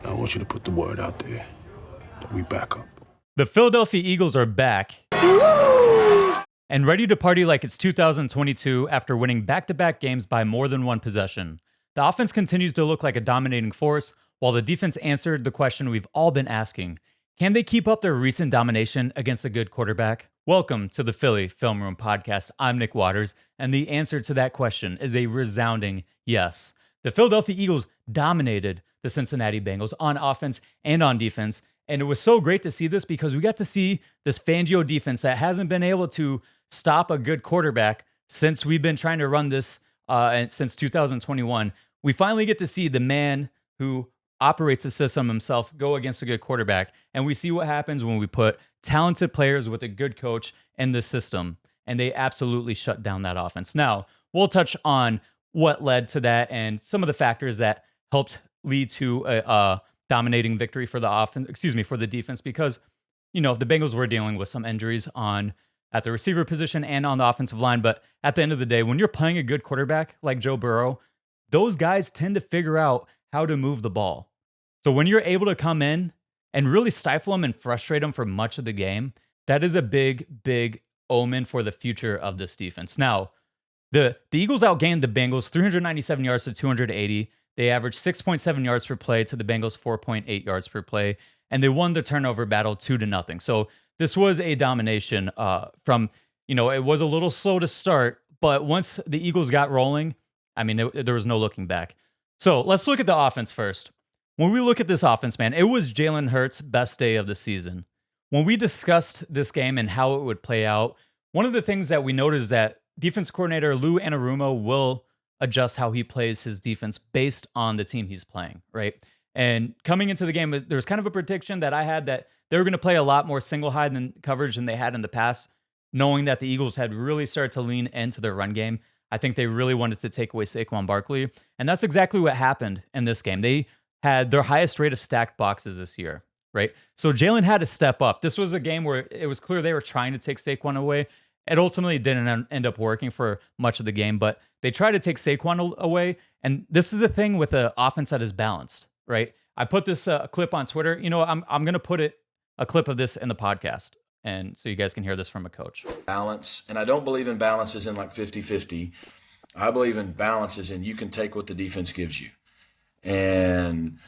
I want you to put the word out there that we back up. The Philadelphia Eagles are back and ready to party like it's 2022 after winning back-to-back games by more than one possession. The offense continues to look like a dominating force, while the defense answered the question we've all been asking. Can they keep up their recent domination against a good quarterback? Welcome to the Philly Film Room Podcast. I'm Nick Waters, and the answer to that question is a resounding yes. The Philadelphia Eagles dominated the Cincinnati Bengals on offense and on defense, and it was so great to see this because we got to see this Fangio defense that hasn't been able to stop a good quarterback since we've been trying to run this since 2021. We finally get to see the man who operates the system himself go against a good quarterback, and we see what happens when we put talented players with a good coach in the system, and they absolutely shut down that offense. Now, we'll touch on what led to that and some of the factors that helped lead to a dominating victory for the defense, because the Bengals were dealing with some injuries at the receiver position and on the offensive line. But at the end of the day, when you're playing a good quarterback like Joe Burrow, those guys tend to figure out how to move the ball. So when you're able to come in and really stifle them and frustrate them for much of the game, that is a big, big omen for the future of this defense. Now, the Eagles outgained the Bengals 397 yards to 280. They averaged 6.7 yards per play to the Bengals 4.8 yards per play, and they won the turnover battle 2-0. So this was a domination it was a little slow to start, but once the Eagles got rolling, there was no looking back. So let's look at the offense first. When we look at this offense, man, it was Jalen Hurts' best day of the season. When we discussed this game and how it would play out, one of the things that we noticed is that defense coordinator Lou Anarumo will adjust how he plays his defense based on the team he's playing, right? And coming into the game, there was kind of a prediction that I had that they were going to play a lot more single high than coverage than they had in the past, knowing that the Eagles had really started to lean into their run game. I think they really wanted to take away Saquon Barkley, and that's exactly what happened in this game. They had their highest rate of stacked boxes this year, right? So Jalen had to step up. This was a game where it was clear they were trying to take Saquon away. It ultimately didn't end up working for much of the game, but they tried to take Saquon away, and this is a thing with an offense that is balanced, right? I put this clip on Twitter. I'm going to put a clip of this in the podcast, and so you guys can hear this from a coach. Balance, and I don't believe in balance as in like 50-50. I believe in balance as in you can take what the defense gives you. And,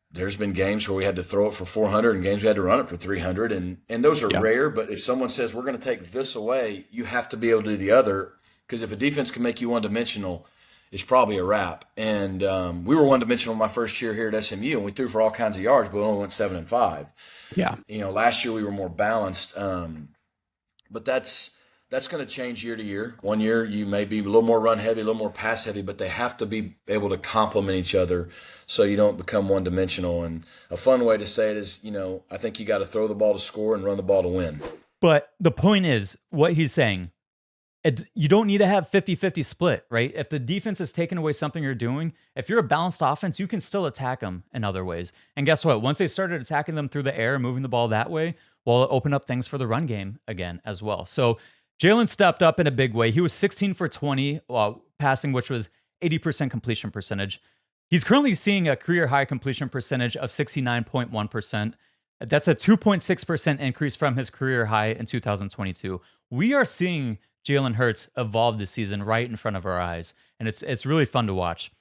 there's been games where we had to throw it for 400 and games we had to run it for 300. And those are rare, but if someone says we're going to take this away, you have to be able to do the other, because if a defense can make you one-dimensional, it's probably a wrap. And we were one-dimensional my first year here at SMU, and we threw for all kinds of yards, but we only went 7-5. Yeah. Last year we were more balanced, but that's going to change year to year. One year you may be a little more run heavy, a little more pass heavy, but they have to be able to complement each other so you don't become one dimensional. And a fun way to say it is, I think you got to throw the ball to score and run the ball to win. But the point is, what he's saying, you don't need to have 50-50 split, right? If the defense is taking away something you're doing, if you're a balanced offense, you can still attack them in other ways. And guess what? Once they started attacking them through the air and moving the ball that way, well, it opened up things for the run game again as well. So Jalen stepped up in a big way. He was 16 for 20 passing, which was 80% completion percentage. He's currently seeing a career high completion percentage of 69.1%. That's a 2.6% increase from his career high in 2022. We are seeing Jalen Hurts evolve this season right in front of our eyes, and it's really fun to watch.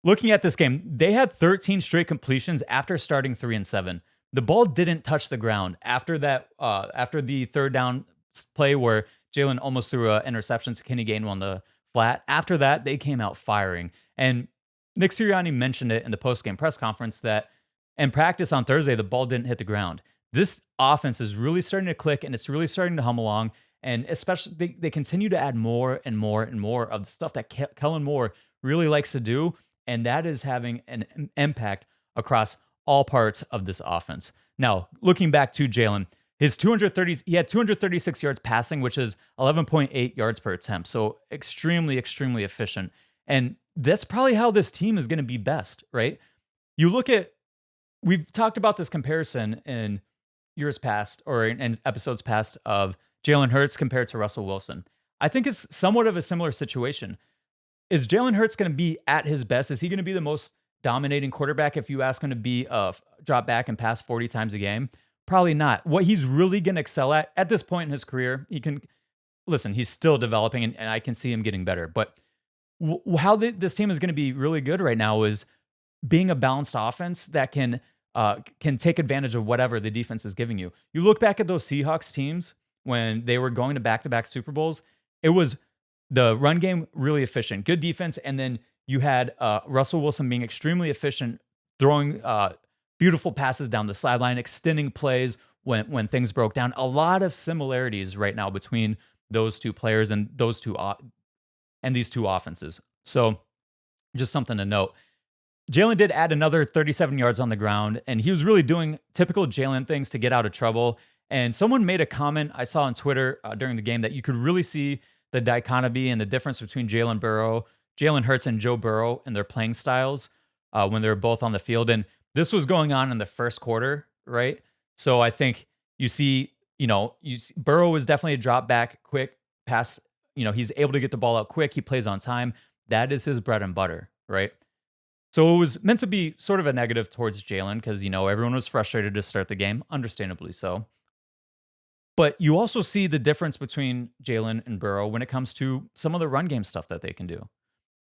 Looking at this game, they had 13 straight completions after starting 3-7. The ball didn't touch the ground after that. After the third down play where Jalen almost threw an interception to Kenny Gainwell on the flat. After that, they came out firing. And Nick Sirianni mentioned it in the post-game press conference that in practice on Thursday, the ball didn't hit the ground. This offense is really starting to click, and it's really starting to hum along. And especially, they continue to add more and more and more of the stuff that Kellen Moore really likes to do, and that is having an impact across all parts of this offense. Now, looking back to Jalen, he had 236 yards passing, which is 11.8 yards per attempt. So extremely, extremely efficient. And that's probably how this team is going to be best, right? We've talked about this comparison in years past or in episodes past of Jalen Hurts compared to Russell Wilson. I think it's somewhat of a similar situation. Is Jalen Hurts going to be at his best? Is he going to be the most dominating quarterback if you ask him to be drop back and pass 40 times a game? Probably not. What he's really going to excel at this point in his career, he can listen, he's still developing and I can see him getting better. But how this team is going to be really good right now is being a balanced offense that can take advantage of whatever the defense is giving you. You look back at those Seahawks teams when they were going to back-to-back Super Bowls, it was the run game really efficient, good defense, and then you had Russell Wilson being extremely efficient, throwing beautiful passes down the sideline, extending plays when things broke down. A lot of similarities right now between those two players and these two offenses. So just something to note. Jalen did add another 37 yards on the ground, and he was really doing typical Jalen things to get out of trouble. And someone made a comment I saw on Twitter during the game that you could really see the dichotomy and the difference between Jalen Hurts, and Joe Burrow and their playing styles when they were both on the field. And this was going on in the first quarter, right? So I think you see Burrow is definitely a drop back, quick pass. He's able to get the ball out quick. He plays on time. That is his bread and butter, right? So it was meant to be sort of a negative towards Jalen because, everyone was frustrated to start the game, understandably so. But you also see the difference between Jalen and Burrow when it comes to some of the run game stuff that they can do.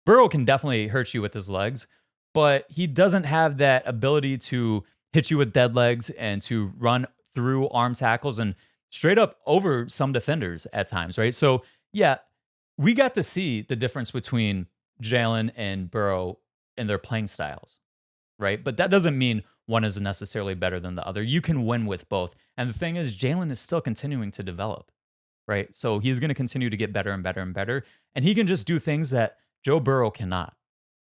Burrow can definitely hurt you with his legs, but he doesn't have that ability to hit you with dead legs and to run through arm tackles and straight up over some defenders at times, right? So, yeah, we got to see the difference between Jalen and Burrow in their playing styles, right? But that doesn't mean one is necessarily better than the other. You can win with both. And the thing is, Jalen is still continuing to develop, right? So he's going to continue to get better and better and better. And he can just do things that Joe Burrow cannot.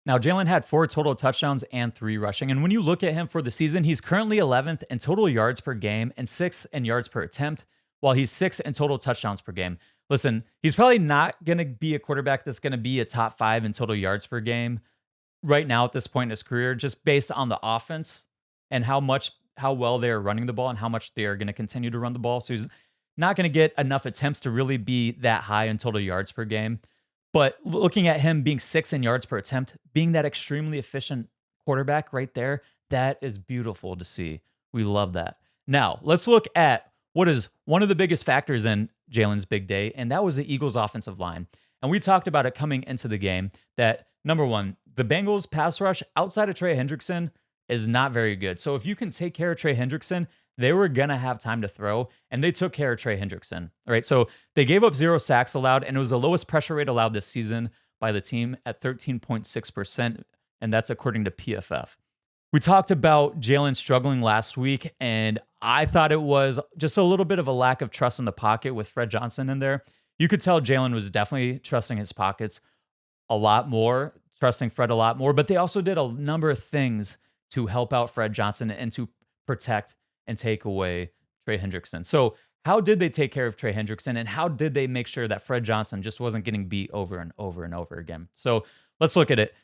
Now, Jalen had 4 total touchdowns and 3 rushing. And when you look at him for the season, he's currently 11th in total yards per game and 6th in yards per attempt, while he's 6th in total touchdowns per game. Listen, he's probably not going to be a quarterback that's going to be a top 5 in total yards per game right now at this point in his career, just based on the offense and how well they are running the ball and how much they are going to continue to run the ball. So he's not going to get enough attempts to really be that high in total yards per game. But looking at him being 6th in yards per attempt, being that extremely efficient quarterback right there, that is beautiful to see. We love that. Now, let's look at what is one of the biggest factors in Jalen's big day, and that was the Eagles' offensive line. And we talked about it coming into the game that, number one, the Bengals' pass rush outside of Trey Hendrickson is not very good. So if you can take care of Trey Hendrickson, they were going to have time to throw, and they took care of Trey Hendrickson. All right, so they gave up 0 sacks allowed, and it was the lowest pressure rate allowed this season by the team at 13.6%, and that's according to PFF. We talked about Jalen struggling last week, and I thought it was just a little bit of a lack of trust in the pocket with Fred Johnson in there. You could tell Jalen was definitely trusting his pockets a lot more, trusting Fred a lot more, but they also did a number of things to help out Fred Johnson and to protect and take away Trey Hendrickson. So how did they take care of Trey Hendrickson, and how did they make sure that Fred Johnson just wasn't getting beat over and over and over again? So let's look at it.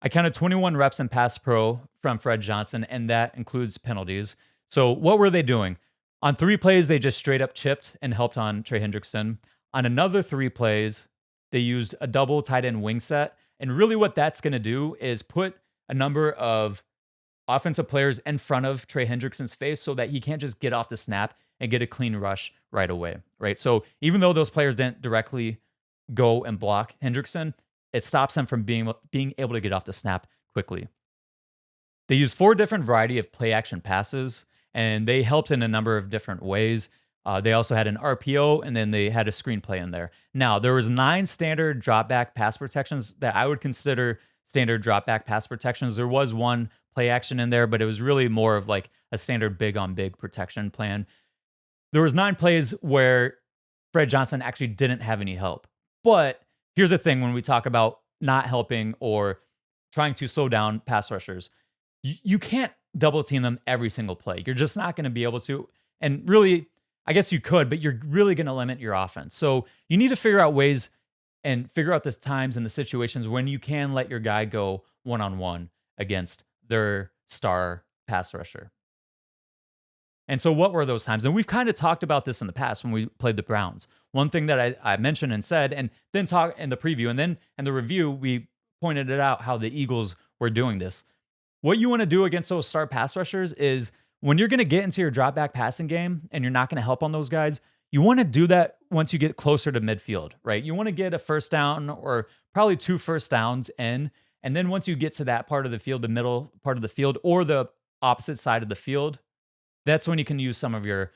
I counted 21 reps in pass pro from Fred Johnson, and that includes penalties. So what were they doing? On 3 plays, they just straight up chipped and helped on Trey Hendrickson. On another 3 plays, they used a double tight end wing set. And really what that's going to do is put a number of offensive players in front of Trey Hendrickson's face so that he can't just get off the snap and get a clean rush right away, right? So even though those players didn't directly go and block Hendrickson, it stops them from being able to get off the snap quickly. They used 4 different variety of play action passes, and they helped in a number of different ways. They also had an RPO, and then they had a screenplay in there. Now, there was 9 standard drop back pass protections that I would consider standard drop back pass protections. There was 1 play action in there, but it was really more of like a standard big on big protection plan. There was 9 plays where Fred Johnson actually didn't have any help. But here's the thing, when we talk about not helping or trying to slow down pass rushers, you can't double team them every single play. You're just not going to be able to. And really, I guess you could, but you're really going to limit your offense. So you need to figure out ways and figure out the times and the situations when you can let your guy go one-on-one against their star pass rusher. And so what were those times? And we've kind of talked about this in the past when we played the Browns. One thing that I mentioned and said, and then talk in the preview, and then in the review, we pointed it out how the Eagles were doing this. what you want to do against those star pass rushers is when you're going to get into your drop back passing game and you're not going to help on those guys, you want to do that once you get closer to midfield, right? You want to get a first down or probably 2 first downs in. And then once you get to that part of the field, the middle part of the field or the opposite side of the field, that's when you can use some of your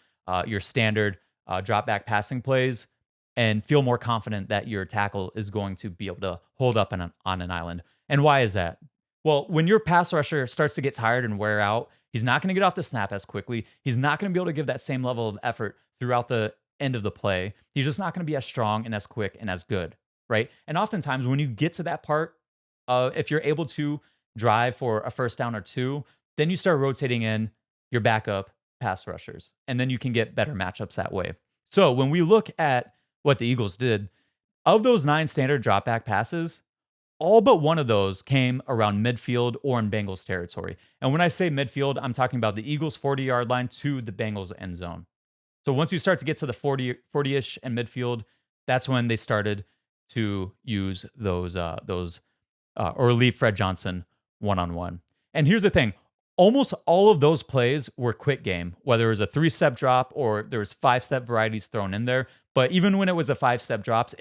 standard drop back passing plays and feel more confident that your tackle is going to be able to hold up on an island. And why is that? Well, when your pass rusher starts to get tired and wear out, he's not going to get off the snap as quickly. He's not going to be able to give that same level of effort throughout the end of the play. He's just not going to be as strong and as quick and as good, right? And oftentimes when you get to that part, if you're able to drive for a first down or 2, then you start rotating in your backup pass rushers, and then you can get better matchups that way. So when we look at what the Eagles did, of those 9 standard drop back passes, all but one of those came around midfield or in Bengals territory. And when I say midfield, I'm talking about the Eagles 40-yard line to the Bengals end zone. So once you start to get to the 40-ish and midfield, that's when they started to use those or leave Fred Johnson one-on-one. And here's the thing. Almost all of those plays were quick game, whether it was a 3-step drop or there was 5-step varieties thrown in there. But even when it was a 5-step drops,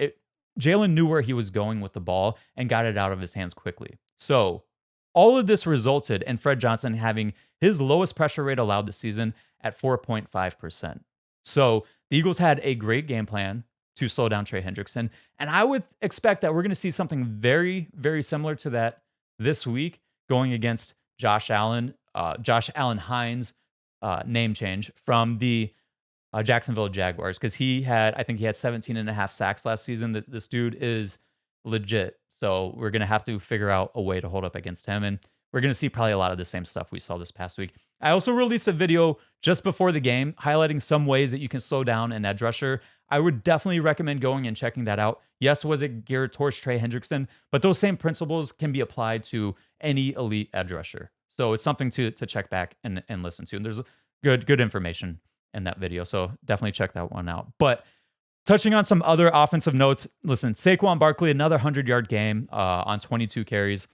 Jalen knew where he was going with the ball and got it out of his hands quickly. So all of this resulted in Fred Johnson having his lowest pressure rate allowed this season at 4.5%. So the Eagles had a great game plan to slow down Trey Hendrickson. And I would expect that we're going to see something very, very similar to that this week going against Josh Allen Hines name change from the Jacksonville Jaguars, because I think he had 17 and a half sacks last season. This dude is legit. So we're going to have to figure out a way to hold up against him. And we're going to see probably a lot of the same stuff we saw this past week. I also released a video just before the game highlighting some ways that you can slow down an edge rusher. I would definitely recommend going and checking that out. Yes, was it geared towards Trey Hendrickson, but those same principles can be applied to any elite edge rusher. So it's something to check back and listen to. And there's good information in that video. So definitely check that one out. But touching on some other offensive notes, listen, Saquon Barkley, another 100-yard game on 22 carries.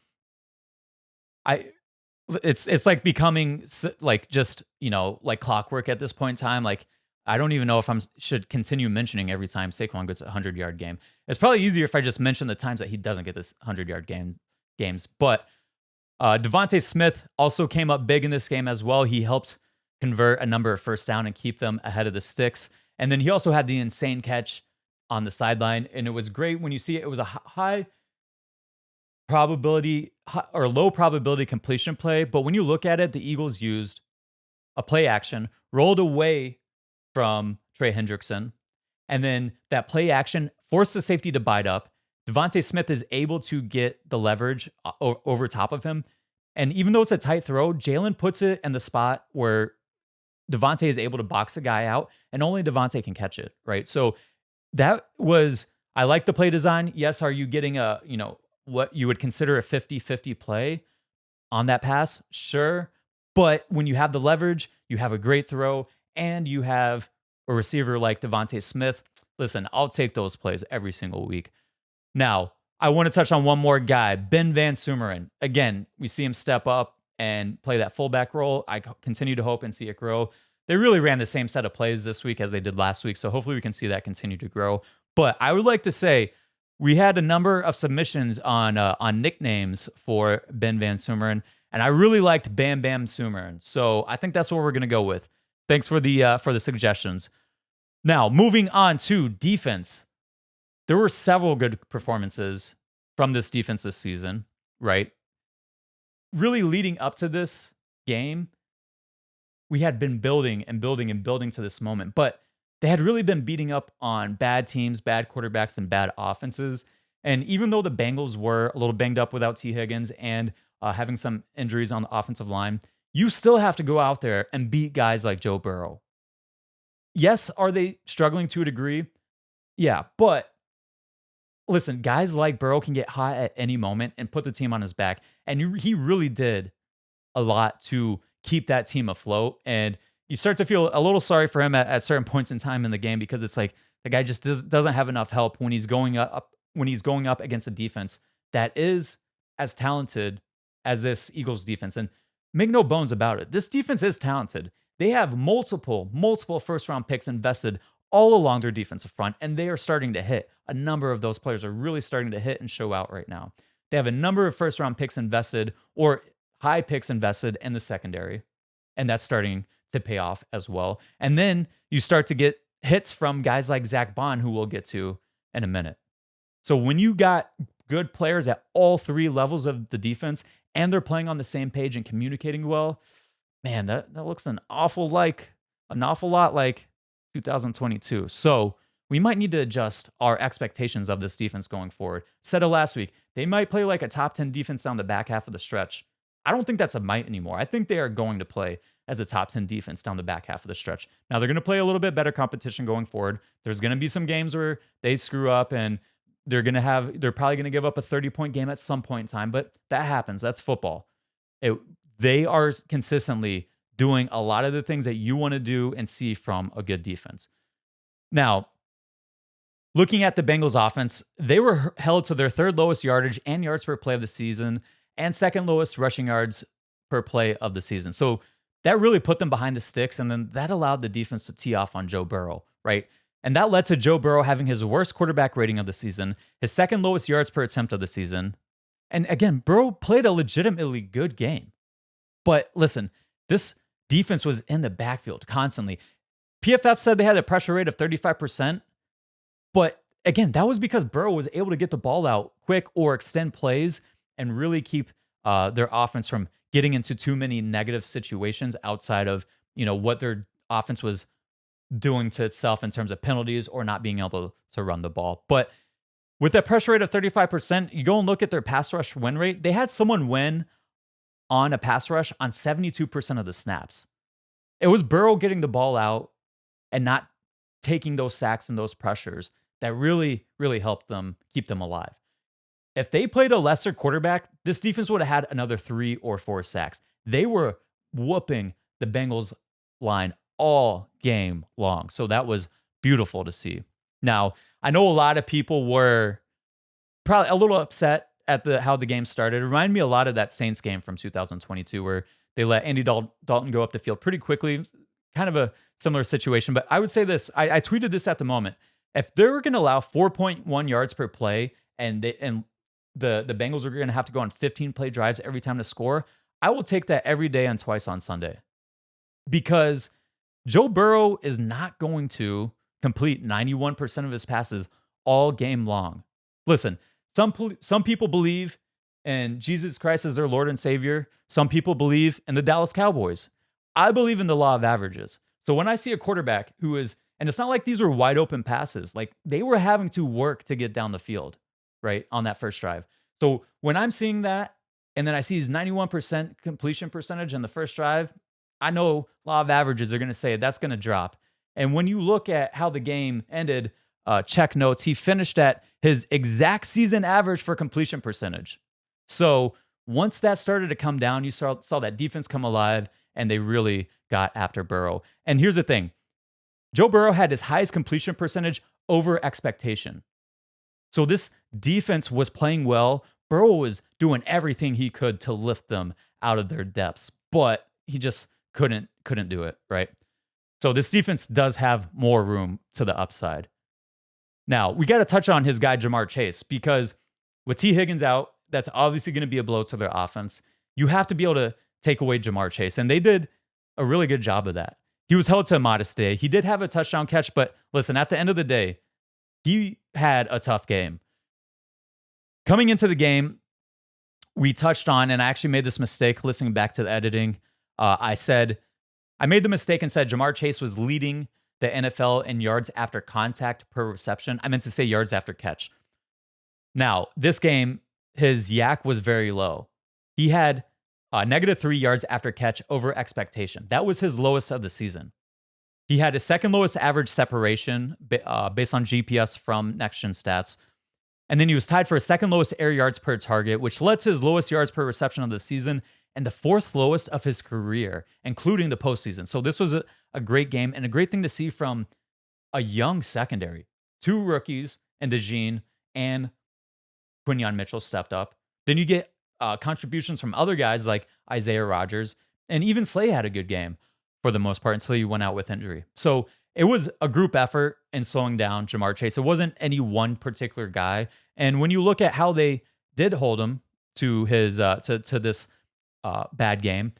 It's like becoming like just, like clockwork at this point in time. Like, I don't even know if should continue mentioning every time Saquon gets a 100-yard game. It's probably easier if I just mention the times that he doesn't get this 100-yard games. But Devontae Smith also came up big in this game as well. He helped convert a number of first down and keep them ahead of the sticks. And then he also had the insane catch on the sideline. And it was great when you see it. It was a high probability or low probability completion play. But when you look at it, the Eagles used a play action, rolled away from Trey Hendrickson. And then that play action forced the safety to bite up. Devontae Smith is able to get the leverage over top of him. And even though it's a tight throw, Jalen puts it in the spot where Devontae is able to box a guy out, and only Devontae can catch it, right? So I like the play design. Yes, are you getting what you would consider a 50-50 play on that pass? Sure. But when you have the leverage, you have a great throw, and you have a receiver like Devontae Smith, listen, I'll take those plays every single week. Now, I want to touch on one more guy, Ben Van Sumeren. Again, we see him step up and play that fullback role. I continue to hope and see it grow. They really ran the same set of plays this week as they did last week, so hopefully we can see that continue to grow. But I would like to say we had a number of submissions on nicknames for Ben Van Sumeren, and I really liked Bam Bam Sumeren. So I think that's what we're going to go with. Thanks for the suggestions. Now, moving on to defense. There were several good performances from this defense this season, right? Really leading up to this game, we had been building to this moment, but they had really been beating up on bad teams, bad quarterbacks, and bad offenses. And even though the Bengals were a little banged up without T. Higgins and having some injuries on the offensive line, you still have to go out there and beat guys like Joe Burrow. Yes, are they struggling to a degree? Yeah, but listen, guys like Burrow can get hot at any moment and put the team on his back. And he really did a lot to keep that team afloat. And you start to feel a little sorry for him at certain points in time in the game, because it's like the guy just doesn't have enough help when he's going up against a defense that is as talented as this Eagles defense. And make no bones about it, this defense is talented. They have multiple first-round picks invested all along their defensive front, and they are starting to hit. A number of those players are really starting to hit and show out right now. They have a number of first-round picks invested or high picks invested in the secondary, and that's starting to pay off as well. And then you start to get hits from guys like ZACK, who we'll get to in a minute. So when you got good players at all three levels of the defense and they're playing on the same page and communicating well, man, that looks an awful lot like 2022. So we might need to adjust our expectations of this defense going forward. Said it last week, they might play like a top 10 defense down the back half of the stretch. I don't think that's a might anymore. I think they are going to play as a top 10 defense down the back half of the stretch. Now they're going to play a little bit better competition going forward. There's going to be some games where they screw up and they're probably going to give up a 30-point game at some point in time, but that happens. That's football. They are consistently doing a lot of the things that you want to do and see from a good defense. Now, looking at the Bengals offense, they were held to their third lowest yardage and yards per play of the season and second lowest rushing yards per play of the season. So that really put them behind the sticks, and then that allowed the defense to tee off on Joe Burrow, right? And that led to Joe Burrow having his worst quarterback rating of the season, his second lowest yards per attempt of the season. And again, Burrow played a legitimately good game. But listen, this defense was in the backfield constantly. PFF said they had a pressure rate of 35%. But again, that was because Burrow was able to get the ball out quick or extend plays and really keep their offense from getting into too many negative situations outside of, what their offense was doing to itself in terms of penalties or not being able to run the ball. But with that pressure rate of 35%, you go and look at their pass rush win rate. They had someone win on a pass rush on 72% of the snaps. It was Burrow getting the ball out and not taking those sacks and those pressures that really, really helped them keep them alive. If they played a lesser quarterback, this defense would have had another 3 or 4 sacks. They were whooping the Bengals line all game long. So that was beautiful to see. Now, I know a lot of people were probably a little upset at how the game started. It reminded me a lot of that Saints game from 2022 where they let Andy Dalton go up the field pretty quickly. Kind of a similar situation. But I would say this, I tweeted this at the moment. If they were going to allow 4.1 yards per play and the Bengals are going to have to go on 15-play drives every time to score, I will take that every day and twice on Sunday. Because Joe Burrow is not going to complete 91% of his passes all game long. Listen, some people believe in Jesus Christ as their Lord and Savior. Some people believe in the Dallas Cowboys. I believe in the law of averages. So when I see a quarterback who is, and it's not like these were wide open passes, like they were having to work to get down the field, right, on that first drive. So when I'm seeing that, and then I see his 91% completion percentage on the first drive, I know law of averages are going to say that's going to drop. And when you look at how the game ended, check notes, he finished at his exact season average for completion percentage. So once that started to come down, you saw that defense come alive, and they really got after Burrow. And here's the thing. Joe Burrow had his highest completion percentage over expectation. So this defense was playing well. Burrow was doing everything he could to lift them out of their depths, but he just couldn't do it, right? So this defense does have more room to the upside. Now, we got to touch on his guy, Jamar Chase, because with T. Higgins out, that's obviously going to be a blow to their offense. You have to be able to take away Jamar Chase, and they did a really good job of that. He was held to a modest day. He did have a touchdown catch, but listen, at the end of the day, he had a tough game. Coming into the game, we touched on, and I actually made this mistake listening back to the editing. I made the mistake and said Jamar Chase was leading the NFL in yards after contact per reception. I meant to say yards after catch. Now, this game, his yak was very low. He had -3 yards after catch over expectation. That was his lowest of the season. He had his second lowest average separation based on GPS from Next Gen Stats. And then he was tied for his second lowest air yards per target, which led to his lowest yards per reception of the season and the fourth lowest of his career, including the postseason. So this was a great game and a great thing to see from a young secondary. 2 rookies, and DeJean and Quinyon Mitchell stepped up. Then you get contributions from other guys like Isaiah Rodgers, and even Slay had a good game for the most part until he went out with injury. So it was a group effort in slowing down Jamar Chase. It wasn't any one particular guy. And when you look at how they did hold him to his to this bad game,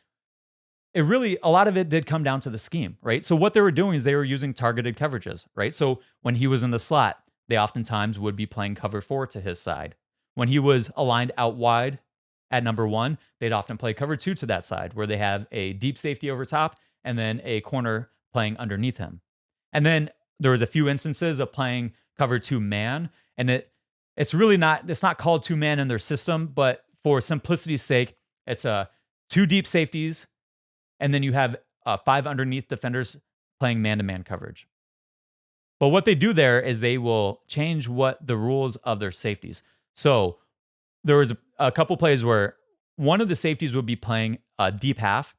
it really, a lot of it did come down to the scheme, right? So what they were doing is they were using targeted coverages, right? So when he was in the slot, they oftentimes would be playing cover 4 to his side. When he was aligned out wide at number 1, they'd often play cover 2 to that side, where they have a deep safety over top and then a corner playing underneath him. And then there was a few instances of playing cover 2 man, and it's not called 2 man in their system, but for simplicity's sake, it's 2 deep safeties, and then you have 5 underneath defenders playing man-to-man coverage. But what they do there is they will change what the rules of their safeties. So there was a couple plays where one of the safeties would be playing a deep half.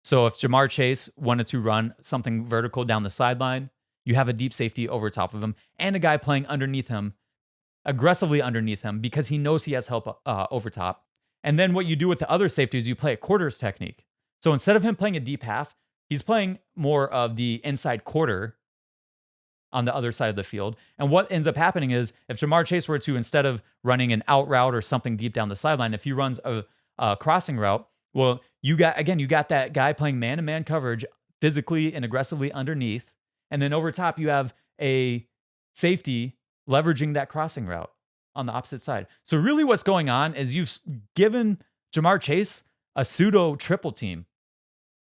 So if Jamar Chase wanted to run something vertical down the sideline, you have a deep safety over top of him and a guy playing underneath him, aggressively underneath him, because he knows he has help over top. And then what you do with the other safeties, you play a quarters technique. So instead of him playing a deep half, he's playing more of the inside quarter on the other side of the field. And what ends up happening is if Jamar Chase were to, instead of running an out route or something deep down the sideline, if he runs a crossing route, well, you got that guy playing man-to-man coverage physically and aggressively underneath. And then over top, you have a safety leveraging that crossing route on the opposite side. So really what's going on is you've given Jamar Chase a pseudo triple team.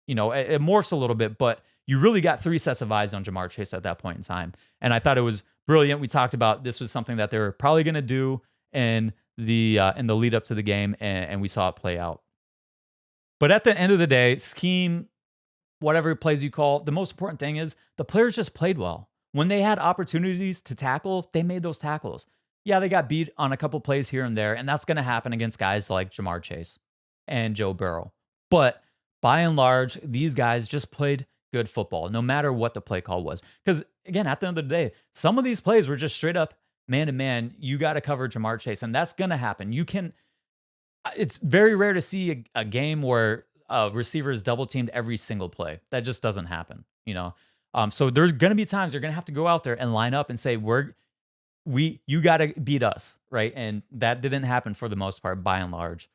You know, it morphs a little bit, but you really got 3 sets of eyes on Jamar Chase at that point in time. And I thought it was brilliant. We talked about this was something that they were probably going to do in the lead up to the game, and we saw it play out. But at the end of the day, scheme, whatever plays you call, the most important thing is the players just played well. When they had opportunities to tackle, they made those tackles. Yeah, they got beat on a couple plays here and there, and that's going to happen against guys like Jamar Chase and Joe Burrow. But by and large, these guys just played good football, no matter what the play call was. Because again, at the end of the day, some of these plays were just straight up man-to-man. You got to cover Jamar Chase, and that's going to happen. It's very rare to see a game where a receiver is double-teamed every single play. That just doesn't happen, you know? So there's going to be times you're going to have to go out there and line up and say, you got to beat us, right? And that didn't happen for the most part, by and large,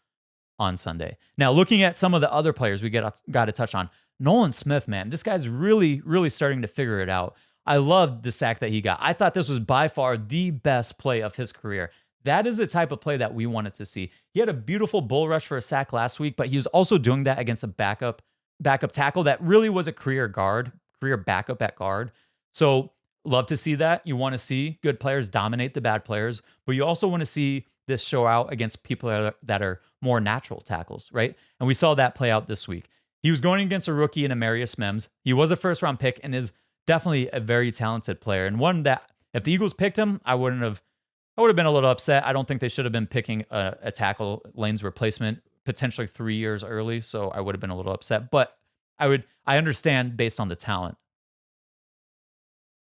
on Sunday. Now, looking at some of the other players we got to touch on, Nolan Smith, man, this guy's really, really starting to figure it out. I loved the sack that he got. I thought this was by far the best play of his career. That is the type of play that we wanted to see. He had a beautiful bull rush for a sack last week, but he was also doing that against a backup tackle that really was a career backup at guard. So love to see that. You want to see good players dominate the bad players, but you also want to see this show out against people that are more natural tackles, right? And we saw that play out this week. He was going against a rookie in Amarius Mims. He was a first-round pick and is definitely a very talented player, and one that if the Eagles picked him, I would have been a little upset. I don't think they should have been picking a tackle lane's replacement potentially 3 years early, so I would have been a little upset. But I understand based on the talent.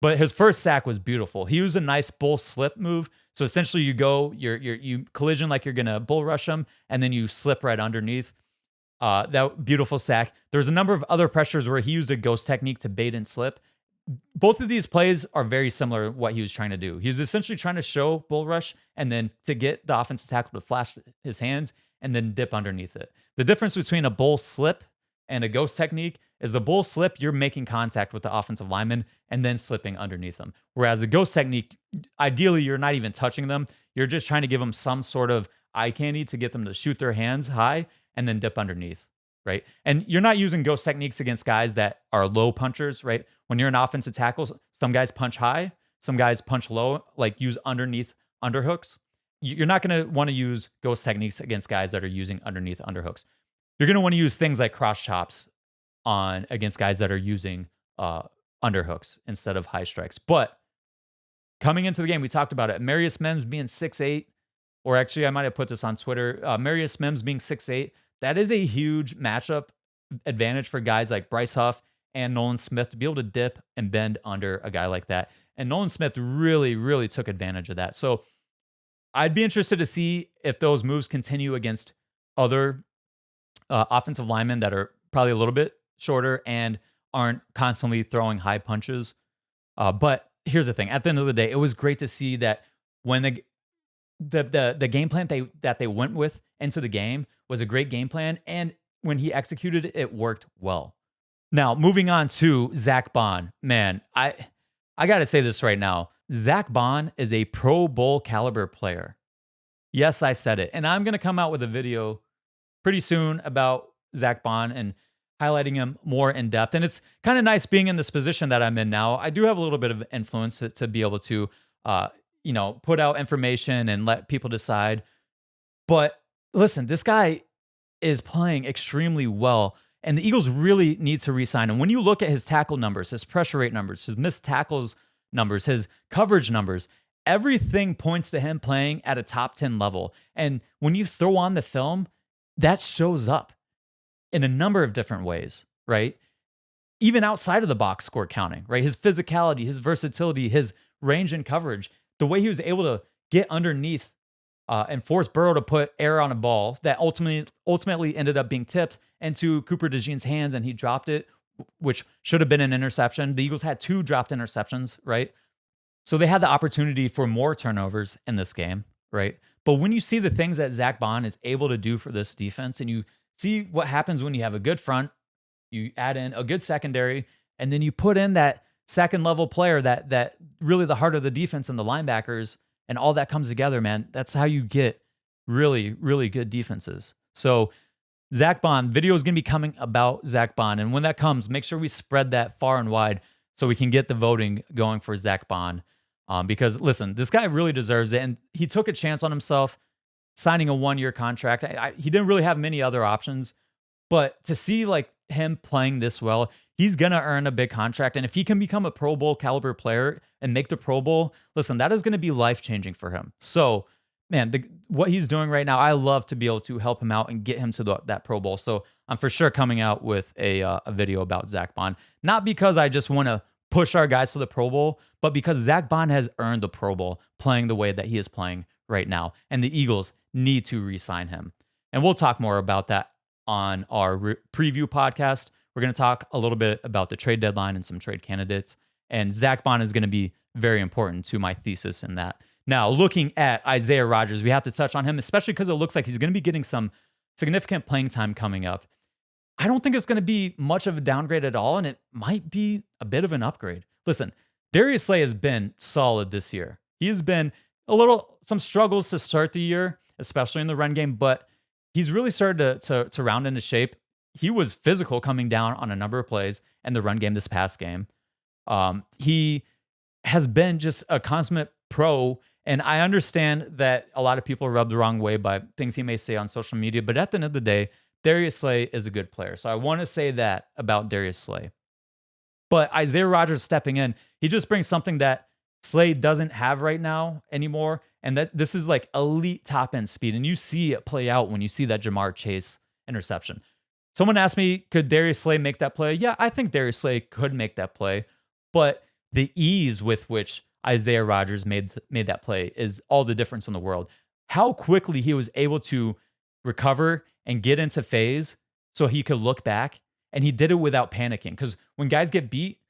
But his first sack was beautiful. He used a nice bull slip move. So essentially, you collision like you're gonna bull rush him, and then you slip right underneath. That beautiful sack. There's a number of other pressures where he used a ghost technique to bait and slip. Both of these plays are very similar to what he was trying to do. He was essentially trying to show bull rush and then to get the offensive tackle to flash his hands and then dip underneath it. The difference between a bull slip and a ghost technique is a bull slip, you're making contact with the offensive lineman and then slipping underneath them. Whereas a ghost technique, ideally, you're not even touching them. You're just trying to give them some sort of eye candy to get them to shoot their hands high and then dip underneath, right? And you're not using ghost techniques against guys that are low punchers, right? When you're an offensive tackle, some guys punch high, some guys punch low, like use underneath underhooks. You're not going to want to use ghost techniques against guys that are using underneath underhooks. You're going to want to use things like cross chops against guys that are using underhooks instead of high strikes. But coming into the game, we talked about it. Amarius Mims being 6'8", or actually I might have put this on Twitter. Amarius Mims being 6'8", that is a huge matchup advantage for guys like Bryce Huff and Nolan Smith to be able to dip and bend under a guy like that. And Nolan Smith really, really took advantage of that. So I'd be interested to see if those moves continue against other offensive linemen that are probably a little bit shorter and aren't constantly throwing high punches. But here's the thing: at the end of the day, it was great to see that when the game plan that they went with into the game was a great game plan, and when he executed it, it worked well. Now, moving on to ZACK BAUN. Man, I got to say this right now. ZACK BAUN is a Pro Bowl caliber player. Yes, I said it. And I'm going to come out with a video pretty soon about ZACK BAUN and highlighting him more in depth. And it's kind of nice being in this position that I'm in now. I do have a little bit of influence to be able to, put out information and let people decide. But listen, this guy is playing extremely well. And the Eagles really need to re-sign him. When you look at his tackle numbers, his pressure rate numbers, his missed tackles numbers, his coverage numbers, everything points to him playing at a top 10 level. And when you throw on the film, that shows up in a number of different ways, right? Even outside of the box score counting, right? His physicality, his versatility, his range and coverage, the way he was able to get underneath and force Burrow to put air on a ball that ultimately ended up being tipped into Cooper DeJean's hands, and he dropped it, which should have been an interception. The Eagles had 2 dropped interceptions, right? So they had the opportunity for more turnovers in this game, right? But when you see the things that ZACK BAUN is able to do for this defense, and you see what happens when you have a good front, you add in a good secondary, and then you put in that second level player that really the heart of the defense and the linebackers, and all that comes together, man, that's how you get really, really good defenses. So ZACK BAUN, video is going to be coming about ZACK BAUN. And when that comes, make sure we spread that far and wide so we can get the voting going for ZACK BAUN. Because listen, this guy really deserves it. And he took a chance on himself signing a 1-year contract. He didn't really have many other options, but to see like him playing this well, he's going to earn a big contract. And if he can become a Pro Bowl caliber player and make the Pro Bowl, listen, that is going to be life-changing for him. So, man, what he's doing right now, I love to be able to help him out and get him to that Pro Bowl. So I'm for sure coming out with a video about ZACK BAUN. Not because I just want to push our guys to the Pro Bowl, but because ZACK BAUN has earned the Pro Bowl playing the way that he is playing right now. And the Eagles need to re-sign him. And we'll talk more about that on our preview podcast. We're going to talk a little bit about the trade deadline and some trade candidates. And ZACK BAUN is going to be very important to my thesis in that. Now, looking at Isaiah Rodgers, we have to touch on him, especially because it looks like he's going to be getting some significant playing time coming up. I don't think it's going to be much of a downgrade at all, and it might be a bit of an upgrade. Listen, Darius Slay has been solid this year. He has been some struggles to start the year, especially in the run game, but he's really started to round into shape. He was physical coming down on a number of plays in the run game this past game. He has been just a consummate pro, and I understand that a lot of people are rubbed the wrong way by things he may say on social media, but at the end of the day, Darius Slay is a good player. So I want to say that about Darius Slay. But Isaiah Rodgers stepping in, he just brings something that Slay doesn't have right now anymore, and that this is like elite top-end speed, and you see it play out when you see that Jamar Chase interception. Someone asked me, could Darius Slay make that play? Yeah, I think Darius Slay could make that play, but the ease with which Isaiah Rodgers made that play is all the difference in the world. How quickly he was able to recover and get into phase so he could look back, and he did it without panicking. Because when guys get beat,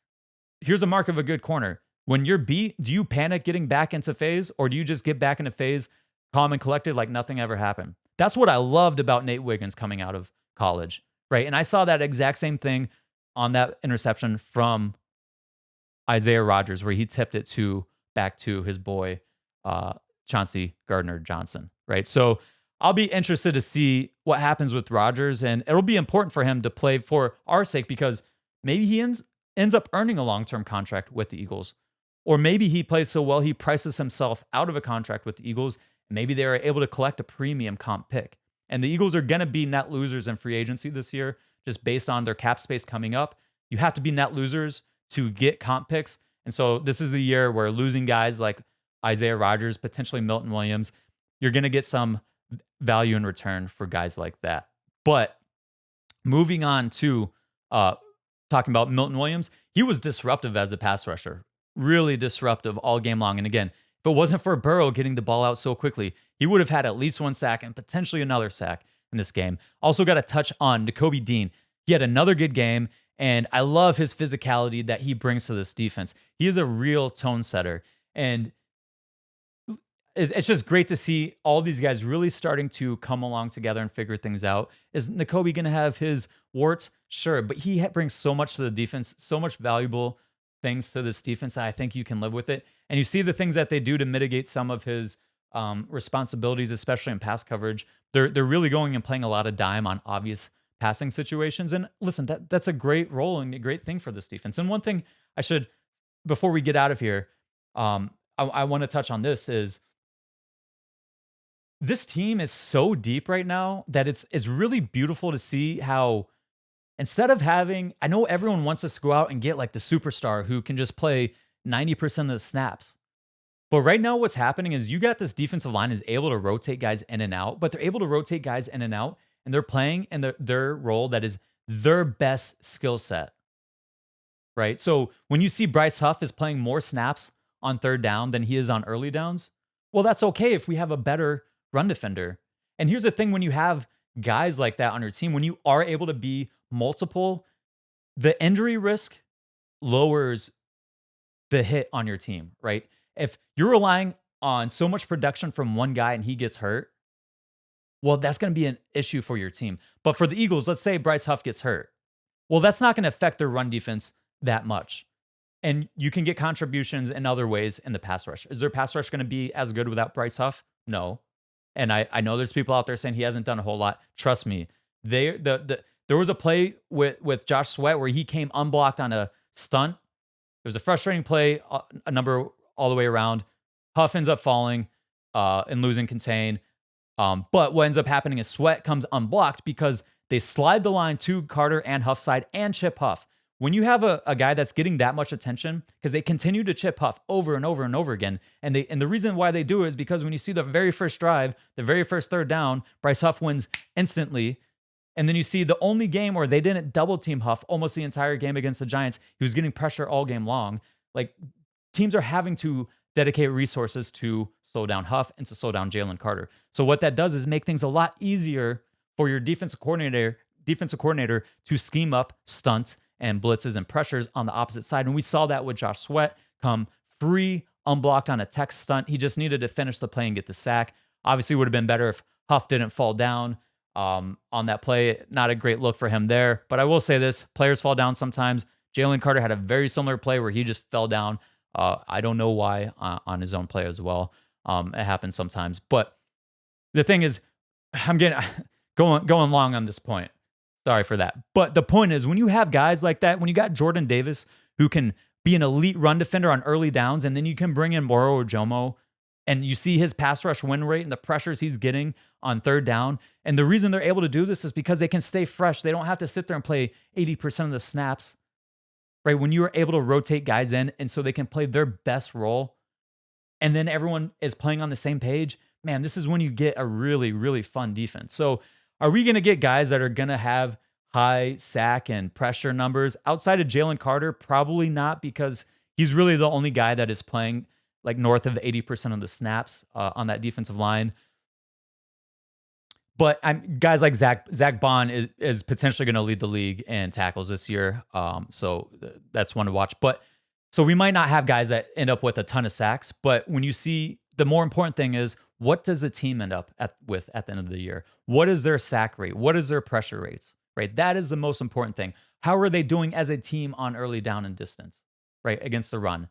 here's a mark of a good corner. When you're beat, do you panic getting back into phase, or do you just get back into phase, calm and collected like nothing ever happened? That's what I loved about Nate Wiggins coming out of college, right? And I saw that exact same thing on that interception from Isaiah Rodgers, where he tipped it back to his boy, Chauncey Gardner-Johnson, right? So I'll be interested to see what happens with Rodgers, and it'll be important for him to play for our sake, because maybe he ends up earning a long-term contract with the Eagles. Or maybe he plays so well, he prices himself out of a contract with the Eagles. Maybe they are able to collect a premium comp pick. And the Eagles are going to be net losers in free agency this year, just based on their cap space coming up. You have to be net losers to get comp picks. And so this is a year where losing guys like Isaiah Rodgers, potentially Milton Williams, you're going to get some value in return for guys like that. But moving on to talking about Milton Williams, he was disruptive as a pass rusher, really disruptive all game long. And again, if it wasn't for Burrow getting the ball out so quickly, he would have had at least one sack and potentially another sack. in this game. Also got to touch on Nakobe Dean. He had another good game, and I love his physicality that he brings to this defense. He is a real tone setter, and it's just great to see all these guys really starting to come along together and figure things out. Is Nakobe going to have his warts? Sure, but he brings so much to the defense, so much valuable things to this defense that I think you can live with it. And you see the things that they do to mitigate some of his responsibilities, especially in pass coverage. They're really going and playing a lot of dime on obvious passing situations. And listen, that's a great role and a great thing for this defense. And one thing I should, before we get out of here, I want to touch on this is this team is so deep right now that it's really beautiful to see how instead of having, I know everyone wants us to go out and get like the superstar who can just play 90% of the snaps. But right now what's happening is you got this defensive line is able to rotate guys in and out, but they're able to rotate guys in and out and they're playing in their role that is their best skill set, right? So when you see Bryce Huff is playing more snaps on third down than he is on early downs, well, that's okay if we have a better run defender. And here's the thing, when you have guys like that on your team, when you are able to be multiple, the injury risk lowers the hit on your team, right? If you're relying on so much production from one guy and he gets hurt, well, that's going to be an issue for your team. But for the Eagles, let's say Bryce Huff gets hurt. Well, that's not going to affect their run defense that much. And you can get contributions in other ways in the pass rush. Is their pass rush going to be as good without Bryce Huff? No. And I know there's people out there saying he hasn't done a whole lot. Trust me. There was a play with Josh Sweat where he came unblocked on a stunt. It was a frustrating play, a number all the way around. Huff ends up falling and losing contain. But what ends up happening is Sweat comes unblocked because they slide the line to Carter and Huff's side and chip Huff. When you have a guy that's getting that much attention, because they continue to chip Huff over and over and over again, and the reason why they do it is because when you see the very first drive, the very first third down, Bryce Huff wins instantly. And then you see the only game where they didn't double team Huff almost the entire game against the Giants. He was getting pressure all game long. Like, teams are having to dedicate resources to slow down Huff and to slow down Jalen Carter. So what that does is make things a lot easier for your defensive coordinator to scheme up stunts and blitzes and pressures on the opposite side. And we saw that with Josh Sweat come free, unblocked on a tech stunt. He just needed to finish the play and get the sack. Obviously, it would have been better if Huff didn't fall down on that play. Not a great look for him there. But I will say this, players fall down sometimes. Jalen Carter had a very similar play where he just fell down. I don't know why on his own play as well. It happens sometimes. But the thing is, I'm getting going long on this point. Sorry for that. But the point is, when you have guys like that, when you got Jordan Davis who can be an elite run defender on early downs, and then you can bring in Moro Ojomo, and you see his pass rush win rate and the pressures he's getting on third down. And the reason they're able to do this is because they can stay fresh. They don't have to sit there and play 80% of the snaps, right? When you are able to rotate guys in, and so they can play their best role, and then everyone is playing on the same page, man, this is when you get a really, really fun defense. So are we going to get guys that are going to have high sack and pressure numbers outside of Jalen Carter? Probably not, because he's really the only guy that is playing like north of 80% of the snaps on that defensive line. But guys like Zach BAUN is potentially going to lead the league in tackles this year. So that's one to watch. But so we might not have guys that end up with a ton of sacks, but when you see, the more important thing is, what does the team end up with at the end of the year? What is their sack rate? What is their pressure rates? Right? That is the most important thing. How are they doing as a team on early down and distance, right, against the run?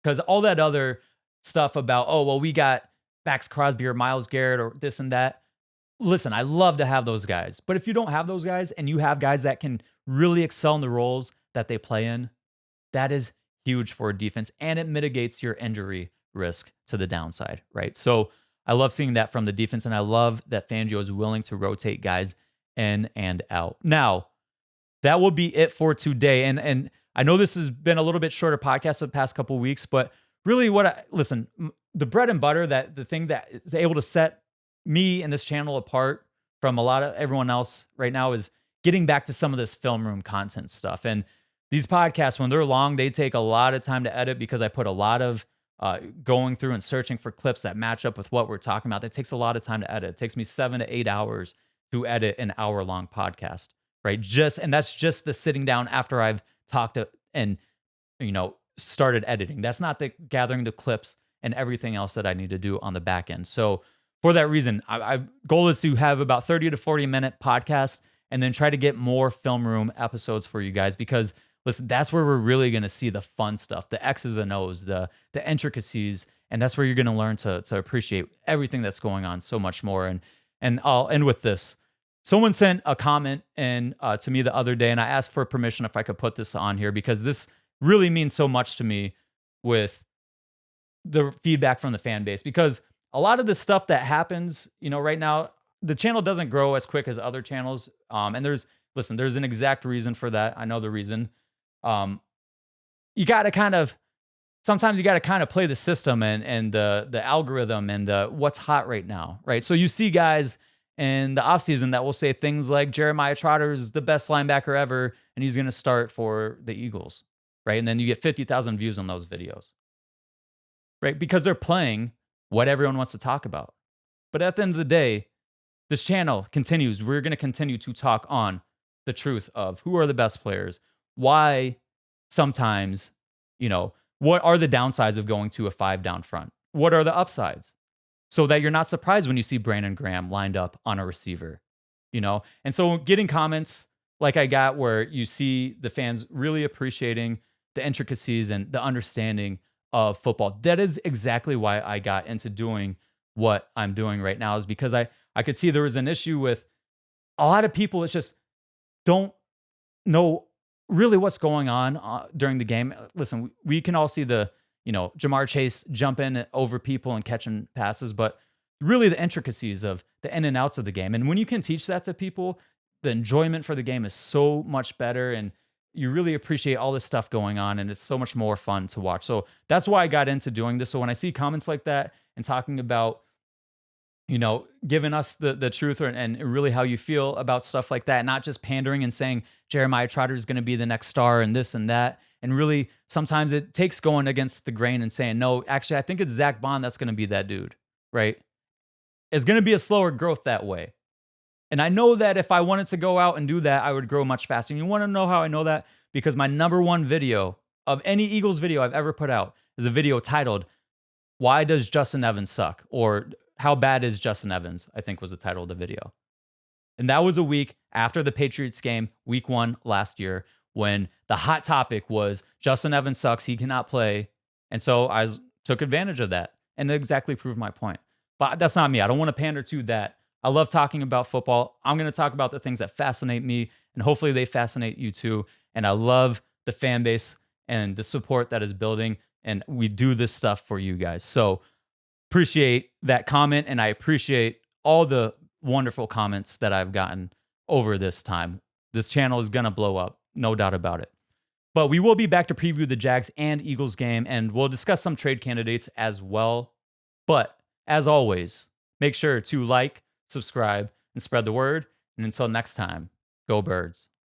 Because all that other stuff about, oh, well, we got Max Crosby or Myles Garrett or this and that. Listen, I love to have those guys. But if you don't have those guys and you have guys that can really excel in the roles that they play in, that is huge for a defense, and it mitigates your injury risk to the downside, right? So I love seeing that from the defense, and I love that Fangio is willing to rotate guys in and out. Now, that will be it for today. And I know this has been a little bit shorter podcast the past couple of weeks, but really listen, the bread and butter, that the thing that is able to set me and this channel apart from a lot of everyone else right now is getting back to some of this film room content stuff. And these podcasts, when they're long, they take a lot of time to edit because I put a lot of going through and searching for clips that match up with what we're talking about. That takes a lot of time to edit. It takes me 7 to 8 hours to edit an hour-long podcast, right? And that's just the sitting down after I've talked and, started editing. That's not the gathering the clips and everything else that I need to do on the back end. So for that reason, goal is to have about 30 to 40 minute podcasts and then try to get more film room episodes for you guys, because listen, that's where we're really going to see the fun stuff, the X's and O's, the intricacies, and that's where you're going to learn to appreciate everything that's going on so much more. And I'll end with this. Someone sent a comment to me the other day, and I asked for permission if I could put this on here, because this really means so much to me with the feedback from the fan base. Because a lot of the stuff that happens, right now, the channel doesn't grow as quick as other channels. And there's an exact reason for that. I know the reason. You got to sometimes you got to kind of play the system and the algorithm and what's hot right now, right? So you see guys in the offseason that will say things like Jeremiah Trotter is the best linebacker ever, and he's going to start for the Eagles, right? And then you get 50,000 views on those videos, right? Because they're playing what everyone wants to talk about. But at the end of the day, this channel continues. We're going to continue to talk on the truth of who are the best players, why sometimes, what are the downsides of going to a 5 down front? What are the upsides? So that you're not surprised when you see Brandon Graham lined up on a receiver, And so getting comments like I got where you see the fans really appreciating the intricacies and the understanding of football. That is exactly why I got into doing what I'm doing right now, is because I could see there was an issue with a lot of people. It's just don't know really what's going on during the game. Listen, we can all see the, Jamar Chase jumping over people and catching passes, but really the intricacies of the in and outs of the game. And when you can teach that to people, the enjoyment for the game is so much better, and you really appreciate all this stuff going on, and it's so much more fun to watch. So that's why I got into doing this. So when I see comments like that and talking about, giving us the truth and really how you feel about stuff like that, not just pandering and saying Jeremiah Trotter is going to be the next star and this and that. And really, sometimes it takes going against the grain and saying, no, actually, I think it's ZACK BAUN that's going to be that dude, right? It's going to be a slower growth that way. And I know that if I wanted to go out and do that, I would grow much faster. And you want to know how I know that? Because my #1 video of any Eagles video I've ever put out is a video titled, "Why Does Justin Evans Suck?" Or "How Bad Is Justin Evans?" I think was the title of the video. And that was a week after the Patriots game, week 1 last year, when the hot topic was Justin Evans sucks, he cannot play. And so I took advantage of that and exactly proved my point. But that's not me. I don't want to pander to that. I love talking about football. I'm going to talk about the things that fascinate me, and hopefully they fascinate you too. And I love the fan base and the support that is building, and we do this stuff for you guys. So appreciate that comment, and I appreciate all the wonderful comments that I've gotten over this time. This channel is going to blow up, no doubt about it. But we will be back to preview the Jags and Eagles game, and we'll discuss some trade candidates as well. But as always, make sure to like, subscribe, and spread the word. And until next time, go Birds.